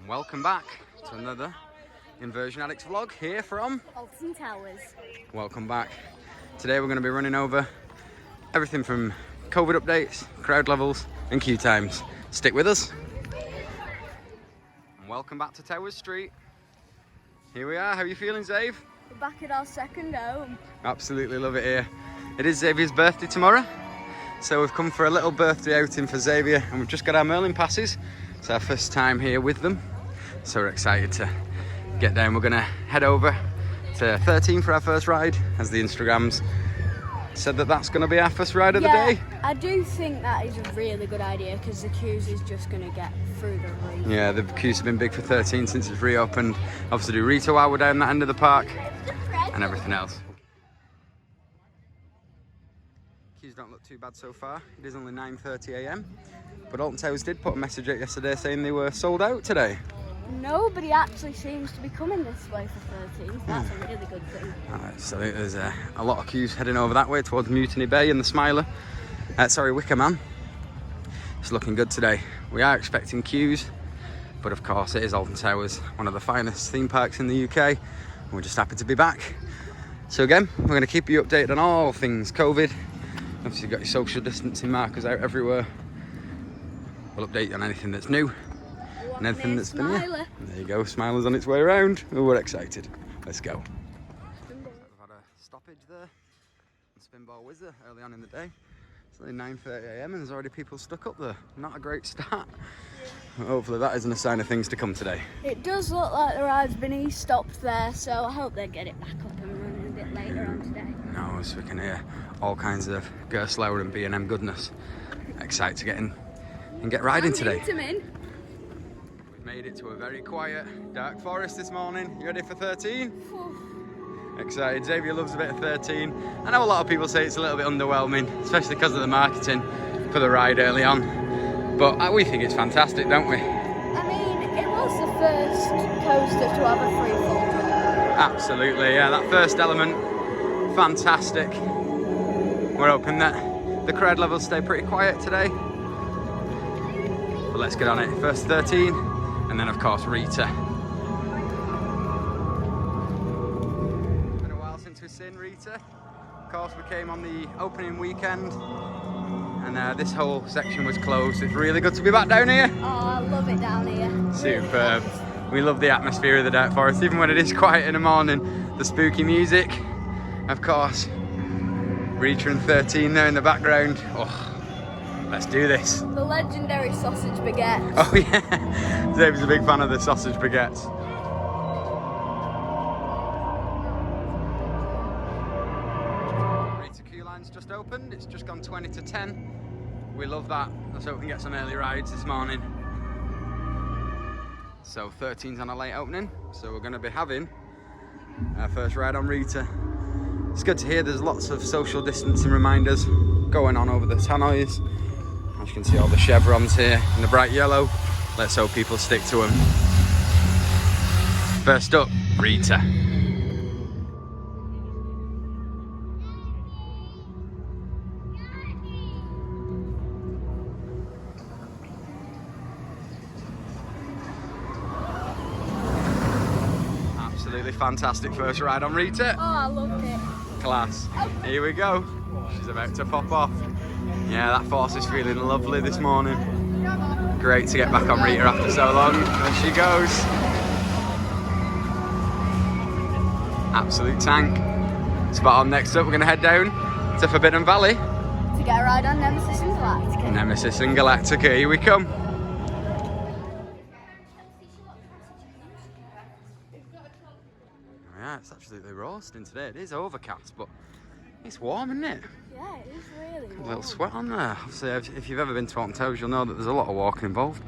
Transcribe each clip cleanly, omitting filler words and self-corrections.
Welcome back to another Inversion Addicts vlog here from Alton Towers. Welcome back. Today we're going to be running over everything from COVID updates, crowd levels and queue times. Stick with us. And welcome back to Towers Street. Here we are. How are you feeling, Zave? We're back at our second home. Absolutely love it here. It is Xavier's birthday tomorrow, so we've come for a little birthday outing for Xavier, and we've just got our Merlin passes. It's our first time here with them, so we're excited to get down. We're going to head over to 13 for our first ride, as the Instagrams said that that's going to be our first ride of the day. I do think that is a really good idea because the queues is just going to get through the roof. Yeah, the queues have been big for 13 since it's reopened. Obviously do Rita while we're down that end of the park and everything else. Queues don't look too bad so far. It is only 9:30 AM, but Alton Towers did put a message out yesterday saying they were sold out today. Nobody actually seems to be coming this way for 13. That's a really good thing. So I think there's a lot of queues heading over that way towards Mutiny Bay and the Smiler. Wicker Man. It's looking good today. We are expecting queues, but of course it is Alton Towers, one of the finest theme parks in the UK. And we're just happy to be back. So again, we're going to keep you updated on all things COVID. Obviously you've got your social distancing markers out everywhere. We'll update you on anything that's new. And anything that's been here. There you go, Smiler's on its way around. Oh, we're excited. Let's go. We've had a stoppage there on Spinball Whizzer early on in the day. It's only 9:30 AM and there's already people stuck up there. Not a great start. But hopefully that isn't a sign of things to come today. It does look like the ride's been stopped there, so I hope they get it back up and running a bit later on today. No, so we can hear all kinds of Gerstlauer and B&M goodness. Excited to get in and get riding today. Made it to a very quiet, dark forest this morning. You ready for 13? Excited. Xavier loves a bit of 13. I know a lot of people say it's a little bit underwhelming, especially because of the marketing for the ride early on. But we think it's fantastic, don't we? I mean, it was the first coaster to have a free fall drop. Absolutely, yeah. That first element, fantastic. We're hoping that the crowd levels stay pretty quiet today. But let's get on it. First 13. And then of course Rita. It's been a while since we've seen Rita. Of course we came on the opening weekend and this whole section was closed. It's really good to be back down here. Oh, I love it down here. Superb. We love the atmosphere of the Dark Forest, even when it is quiet in the morning. The spooky music, of course. Rita and 13 there in the background. Oh. Let's do this. The legendary sausage baguette. Oh yeah, Dave's a big fan of the sausage baguettes. Rita queue line's just opened. It's just gone 20 to 10. We love that. Let's hope we can get some early rides this morning. So 13's on a late opening. So we're going to be having our first ride on Rita. It's good to hear there's lots of social distancing reminders going on over the tannoys. As you can see all the chevrons here in the bright yellow. Let's hope people stick to them. First up, Rita. Absolutely fantastic first ride on Rita. Oh, I loved it. Class. Here we go. She's about to pop off. Yeah, that force is feeling lovely this morning. Great to get back on Rita after so long. There she goes. Absolute tank. Spot on. Next up, we're going to head down to Forbidden Valley To get a ride on Nemesis and Galactica. Nemesis and Galactica. Here we come. Yeah, it's absolutely roasting today. It is overcast, but it's warm, isn't it? Yeah, it is really warm. A little sweat on there. Obviously, if you've ever been to Alton Towers, you'll know that there's a lot of walking involved.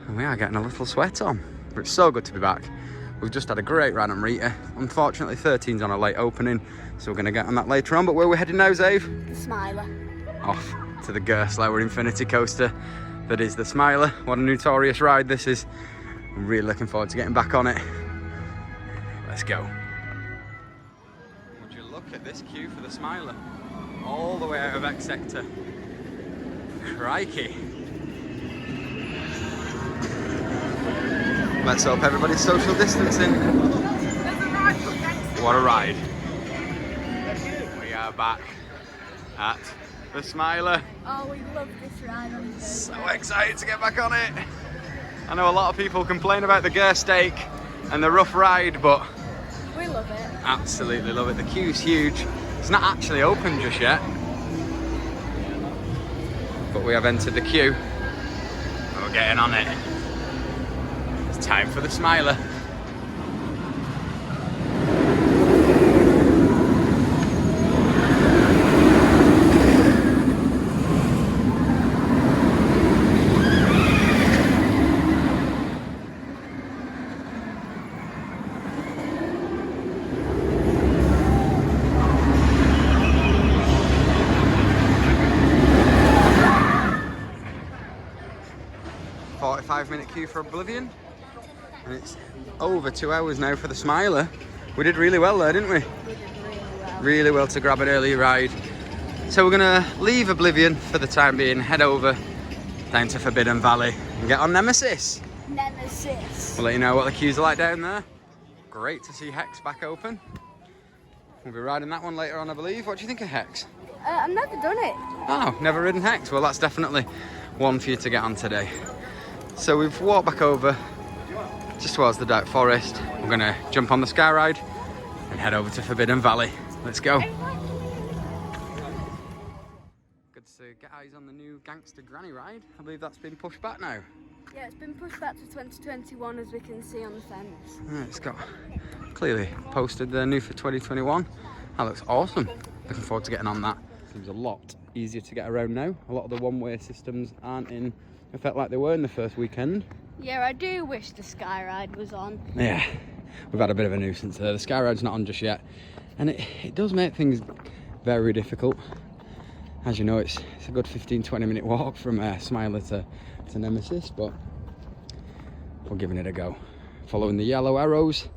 And we are getting a little sweat on. But it's so good to be back. We've just had a great ride on Rita. Unfortunately, 13's on a late opening, so we're going to get on that later on. But where are we heading now, Zave? The Smiler. Off to the Gerstlauer Infinity Coaster that is the Smiler. What a notorious ride this is. I'm really looking forward to getting back on it. Let's go. Would you look at this queue for the Smiler? All the way out of X Sector. Crikey. Let's hope everybody's social distancing. What a ride. We are back at the Smiler. Oh, we love this ride. So excited to get back on it. I know a lot of people complain about the gear stake and the rough ride, but we love it. Absolutely love it. The queue's huge. It's not actually open just yet, but we have entered the queue and we're getting on it. It's time for the Smiler. 45-minute queue for Oblivion, and it's over 2 hours now for the Smiler. We did really well there, didn't we? We did really well. Really well to grab an early ride. So we're gonna leave Oblivion for the time being, head over down to Forbidden Valley and get on Nemesis. Nemesis. We'll let you know what the queues are like down there. Great to see Hex back open. We'll be riding that one later on, I believe. What do you think of Hex? I've never done it. Oh, never ridden Hex? Well, that's definitely one for you to get on today. So we've walked back over just towards the Dark Forest. We're gonna jump on the Sky Ride and head over to Forbidden Valley. Let's go. Good to get eyes on the new Gangster Granny Ride. I believe that's been pushed back now. Yeah, it's been pushed back to 2021, as we can see on the fence. It's got clearly posted there, new for 2021. That looks awesome. Looking forward to getting on that. Seems a lot easier to get around now. A lot of the one-way systems aren't in effect like they were in the first weekend. Yeah, I do wish the Sky Ride was on. Yeah, we've had a bit of a nuisance there. The Sky Ride's not on just yet, and it does make things very difficult. As you know, it's a good 15-20 minute walk from Smiler to Nemesis, but we're giving it a go. Following the yellow arrows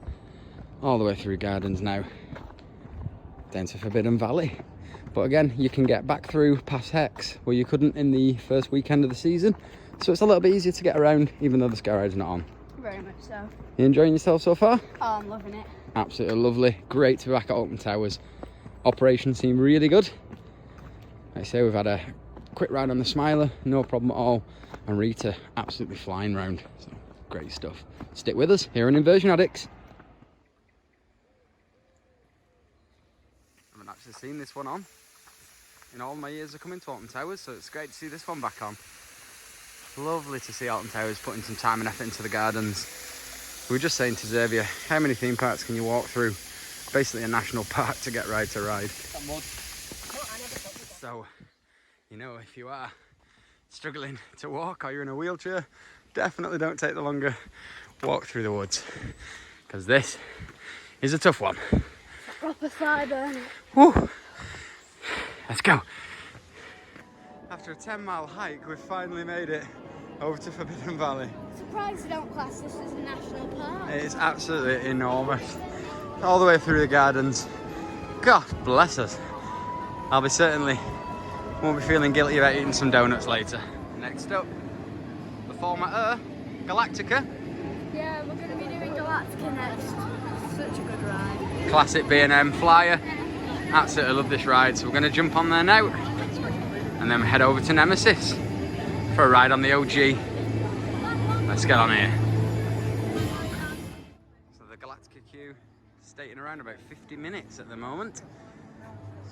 all the way through gardens now, down to Forbidden Valley. But again, you can get back through past Hex where you couldn't in the first weekend of the season, so it's a little bit easier to get around even though the Sky Ride's not on. Very much so. You enjoying yourself so far? Oh, I'm loving it. Absolutely lovely. Great to be back at Alton Towers. Operations seem really good. Like I say, we've had a quick ride on the Smiler, no problem at all, and Rita absolutely flying round. So great stuff. Stick with us here on Inversion Addicts. I haven't actually seen this one on in all my years of coming to Alton Towers, so it's great to see this one back on. Lovely to see Alton Towers putting some time and effort into the gardens. We were just saying to Xavier, how many theme parks can you walk through? Basically a national park to get ride to ride. So, you know, if you are struggling to walk or you're in a wheelchair, definitely don't take the longer walk through the woods, because this is a tough one. Proper fibre. Woo! Let's go. After a 10-mile hike, we've finally made it over to Forbidden Valley. Surprised they don't class this as a national park. It's absolutely enormous. All the way through the gardens. God bless us. I'll be certainly won't be feeling guilty about eating some donuts later. Next up, the former Galactica. Yeah, we're going to be doing Galactica next. Such a good ride. Classic B&M flyer. Absolutely love this ride, so we're going to jump on there now and then head over to Nemesis for a ride on the OG. Let's get on here. So the Galactica queue is stating around about 50 minutes at the moment.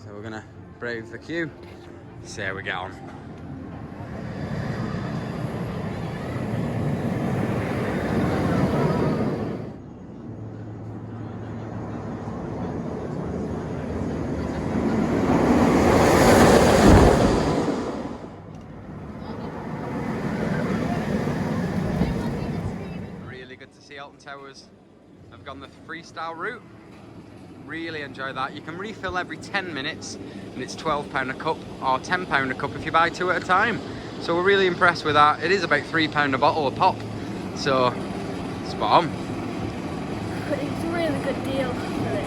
So we're going to brave the queue, see how we get on. Alton Towers have gone the freestyle route. Really enjoy that. You can refill every 10 minutes and it's £12 a cup or £10 a cup if you buy 2 at a time. So we're really impressed with that. It is about £3 a bottle a pop, so spot on. But it's a really good deal.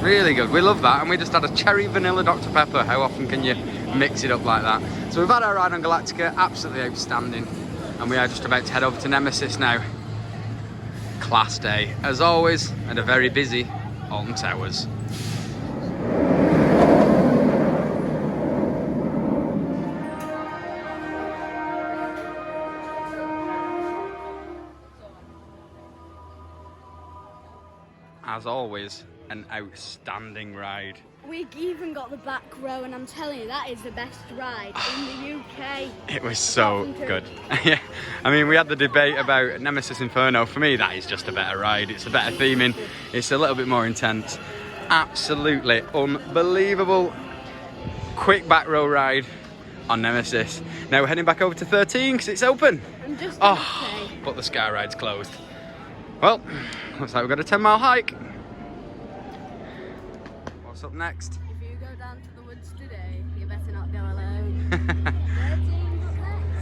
Really good. We love that, and we just had a cherry vanilla Dr Pepper. How often can you mix it up like that? So we've had our ride on Galactica, absolutely outstanding, and we are just about to head over to Nemesis now. class day, as always, at a very busy Alton Towers. As always, an outstanding ride. We even got the back row, and I'm telling you, that is the best ride in the UK. It was so good. Yeah, I mean, we had the debate about Nemesis Inferno. For me, that is just a better ride. It's a better theming. It's a little bit more intense. Absolutely unbelievable. Quick back row ride on Nemesis. Now we're heading back over to 13 because it's open. I'm just but the Sky Ride's closed. Well, looks like we've got a 10-mile hike. What's up next? If you go down to the woods today, you better not go alone. 13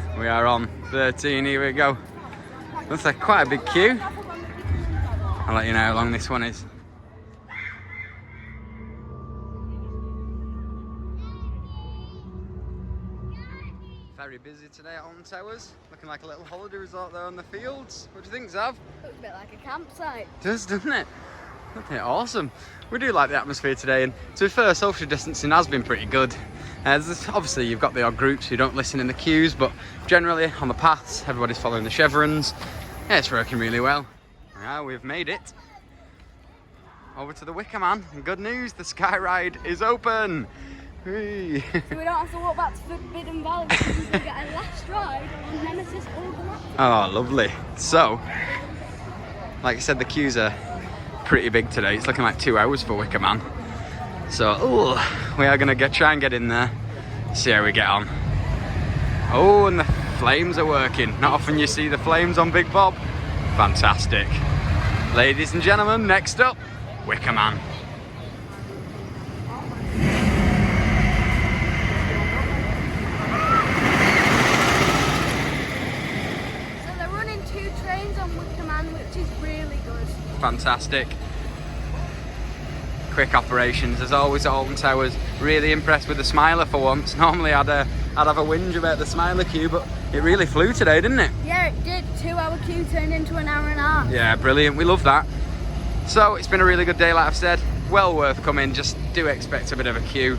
next. We are on 13, here we go. Looks like quite a big queue. I'll let you know how long this one is. Very busy today at Alton Towers. Looking like a little holiday resort there on the fields. What do you think, Zav? Looks a bit like a campsite. Does, doesn't it? Isn't it awesome? We do like the atmosphere today, and to be fair, social distancing has been pretty good. Obviously, you've got the odd groups who don't listen in the queues, but generally on the paths, everybody's following the chevrons. Yeah, it's working really well. Now we've made it over to the Wicker Man, and good news, the Sky Ride is open. Whee. So we don't have to walk back to Forbidden Valley because we can get a last ride on Nemesis or Galactica. Oh, lovely. So, like I said, the queues are pretty big today. It's looking like 2 hours for Wicker Man. So, we are going to try and get in there, see how we get on. Oh, and the flames are working. Not often you see the flames on Big Bob. Fantastic. Ladies and gentlemen, next up, Wicker Man. Fantastic. Quick operations as always at Alton Towers. Really impressed with the Smiler for once. Normally I'd have a whinge about the Smiler queue, but it really flew today, didn't it? Yeah, it did. 2-hour queue turned into an hour and a half. Yeah, brilliant. We love that. So it's been a really good day, like I've said. Well worth coming. Just do expect a bit of a queue,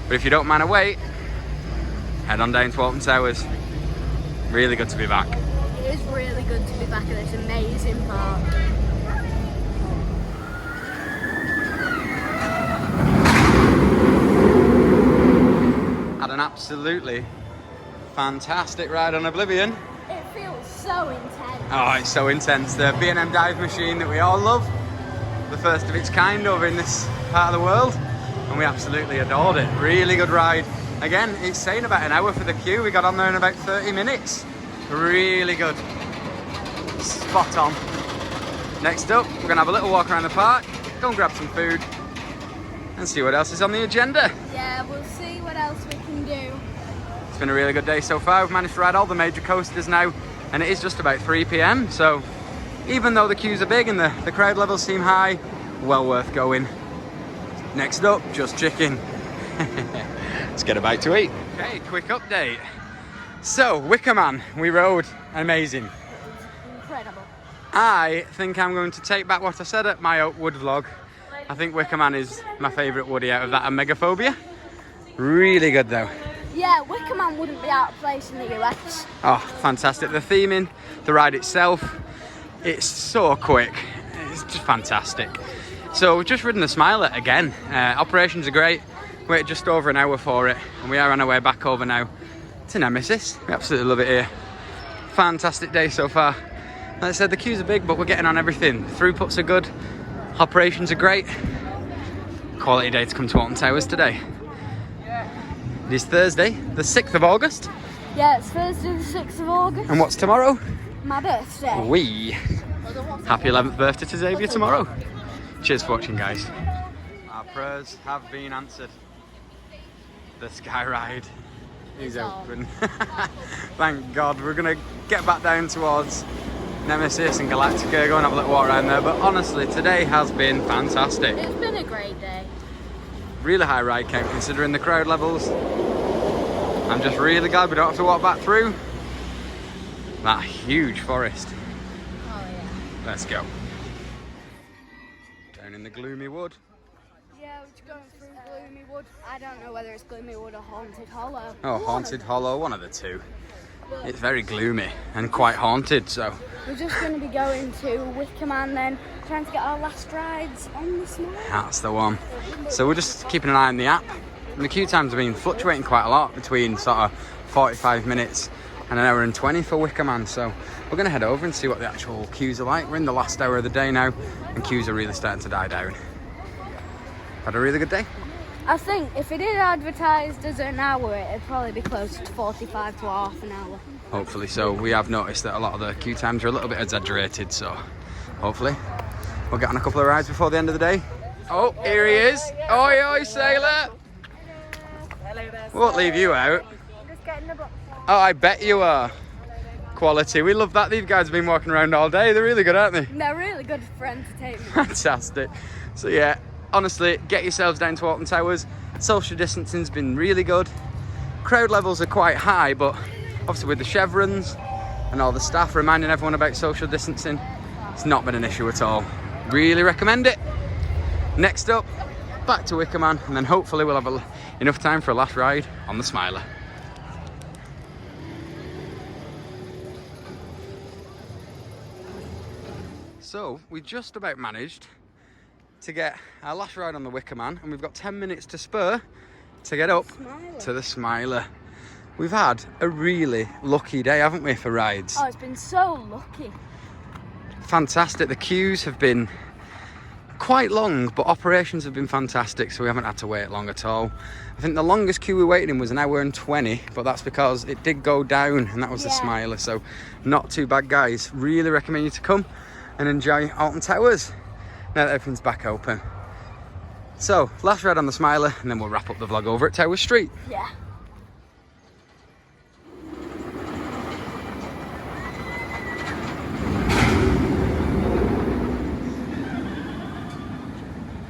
but if you don't mind a wait, head on down to Alton Towers. Really good to be back. It is really good to be back at this amazing park. Had an absolutely fantastic ride on Oblivion. It feels so intense. Oh, it's so intense. The B&M dive machine that we all love. The first of its kind over in this part of the world. And we absolutely adored it. Really good ride. Again, it's saying about an hour for the queue. We got on there in about 30 minutes. Really good. Spot on. Next up, we're going to have a little walk around the park, go and grab some food, and see what else is on the agenda. Yeah, we'll see what else we can do. It's been a really good day so far. We've managed to ride all the major coasters now, and it is just about 3 p.m. So even though the queues are big and the crowd levels seem high, well worth going. Next up, just chicken. Let's get a bite to eat. Okay, quick update. So, Wicker Man, we rode. Amazing. Incredible. I think I'm going to take back what I said at my Oakwood vlog. I think Wicker Man is my favourite Woody out of that and Megaphobia. Really good though. Yeah, Wicker Man wouldn't be out of place in the US. Oh, fantastic. The theming, the ride itself, it's so quick. It's just fantastic. So we've just ridden the Smiler again. Operations are great. Waited just over an hour for it, and we are on our way back over now to Nemesis. We absolutely love it here. Fantastic day so far. Like I said, the queues are big, but we're getting on everything. Throughputs are good. Operations are great. Quality day to come to Alton Towers today. It is Thursday, the 6th of August. Yeah, it's Thursday the 6th of August. And what's tomorrow? My birthday. Wee. Happy 11th birthday to Xavier tomorrow. Cheers for watching, guys. Our prayers have been answered. The Sky Ride is open. Thank God. We're going to get back down towards Nemesis and Galactica, go and have a little walk around there. But honestly, today has been fantastic. It's been a great day. Really high ride count considering the crowd levels. I'm just really glad we don't have to walk back through that huge forest. Oh yeah. Let's go. down in the gloomy wood. Yeah, we're just going through Gloomy Wood. I don't know whether it's Gloomy Wood or Haunted Hollow. Oh, Haunted Hollow, one of the two. It's very gloomy and quite haunted, so. We're just going to be going to Wicker Man then, trying to get our last rides on the Smile. That's the one. So we're just keeping an eye on the app. And the queue times have been fluctuating quite a lot between sort of 45 minutes and an hour and 20 for Wicker Man. So we're going to head over and see what the actual queues are like. We're in the last hour of the day now and queues are really starting to die down. Had a really good day? I think if it is advertised as an hour, it'd probably be closer to 45 to half an hour. Hopefully so. We have noticed that a lot of the queue times are a little bit exaggerated, so hopefully we'll get on a couple of rides before the end of the day. Oh, here he is. Oi, oi, sailor. Won't leave you out. Just getting the box. Oh, I bet you are. Quality. We love that. These guys have been walking around all day. They're really good, aren't they? They're really good for entertainment. Fantastic. So yeah, honestly, get yourselves down to Alton Towers. Social distancing's been really good. Crowd levels are quite high, but obviously with the chevrons and all the staff reminding everyone about social distancing, it's not been an issue at all. Really recommend it. Next up, back to Wicker Man, and then hopefully we'll have enough time for a last ride on the Smiler. So we just about managed to get our last ride on the Wicker Man, and we've got 10 minutes to spare to get up to the Smiler. We've had a really lucky day, haven't we, for rides? Oh, it's been so lucky. Fantastic. The queues have been quite long, but operations have been fantastic, so we haven't had to wait long at all. I think the longest queue we waited in was an hour and 20, but that's because it did go down, and that was the Smiler, so not too bad, guys. Really recommend you to come and enjoy Alton Towers now that everything's back open. So, last ride on the Smiler, and then we'll wrap up the vlog over at Tower Street. Yeah.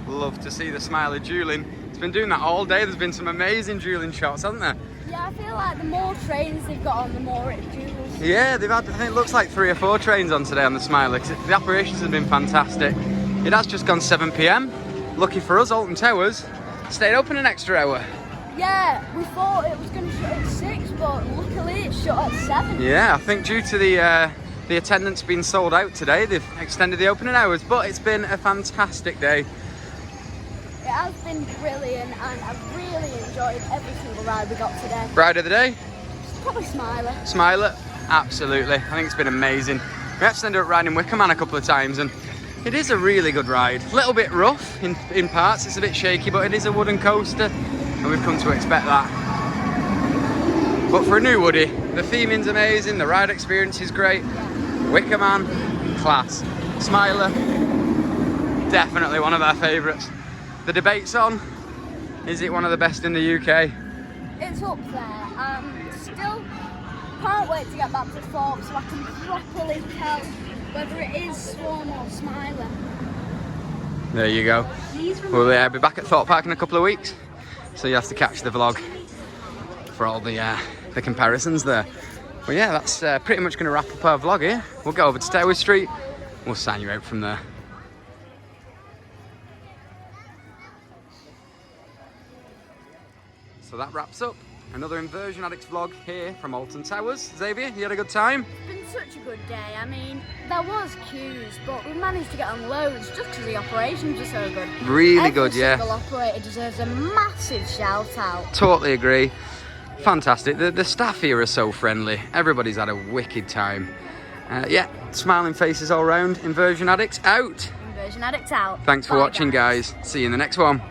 Love to see the Smiler dueling. It's been doing that all day. There's been some amazing dueling shots, hasn't there? Yeah, I feel like the more trains they've got on, the more it duels. Yeah, they've had, I think it looks like 3 or 4 trains on today on the Smiler, 'cause the operations have been fantastic. It has just gone 7 p.m. Lucky for us, Alton Towers stayed open an extra hour. Yeah, we thought it was going to shut at 6, but luckily it shut at 7. Yeah, I think due to the attendance being sold out today, they've extended the opening hours, but it's been a fantastic day. It has been brilliant, and I've really enjoyed every single ride we got today. Ride of the day? Probably Smiler. Smiler? Absolutely. I think it's been amazing. We actually ended up riding Wicker Man a couple of times, and it is a really good ride. A little bit rough in parts, it's a bit shaky, but it is a wooden coaster, and we've come to expect that. But for a new Woody, the theming's amazing, the ride experience is great. Wicker Man, class. Smiler, definitely one of our favourites. The debate's on, is it one of the best in the UK? It's up there. Still can't wait to get back to Thorpe so I can properly tell whether it is Swan or Smiler. There you go. We'll be back at Thorpe Park in a couple of weeks, so you have to catch the vlog for all the comparisons there. Well, yeah, that's pretty much going to wrap up our vlog here. We'll go over to Tower Street, we'll sign you out from there. So that wraps up another Inversion Addicts vlog here from Alton Towers. Xavier, you had a good time? It's been such a good day. I mean, there was queues, but we managed to get on loads just because the operations were so good. Really good, yeah. Every single operator deserves a massive shout out. Totally agree. Fantastic. The staff here are so friendly. Everybody's had a wicked time. Yeah, smiling faces all round. Inversion Addicts out. Inversion Addicts out. Thanks for Bye, watching, guys. See you in the next one.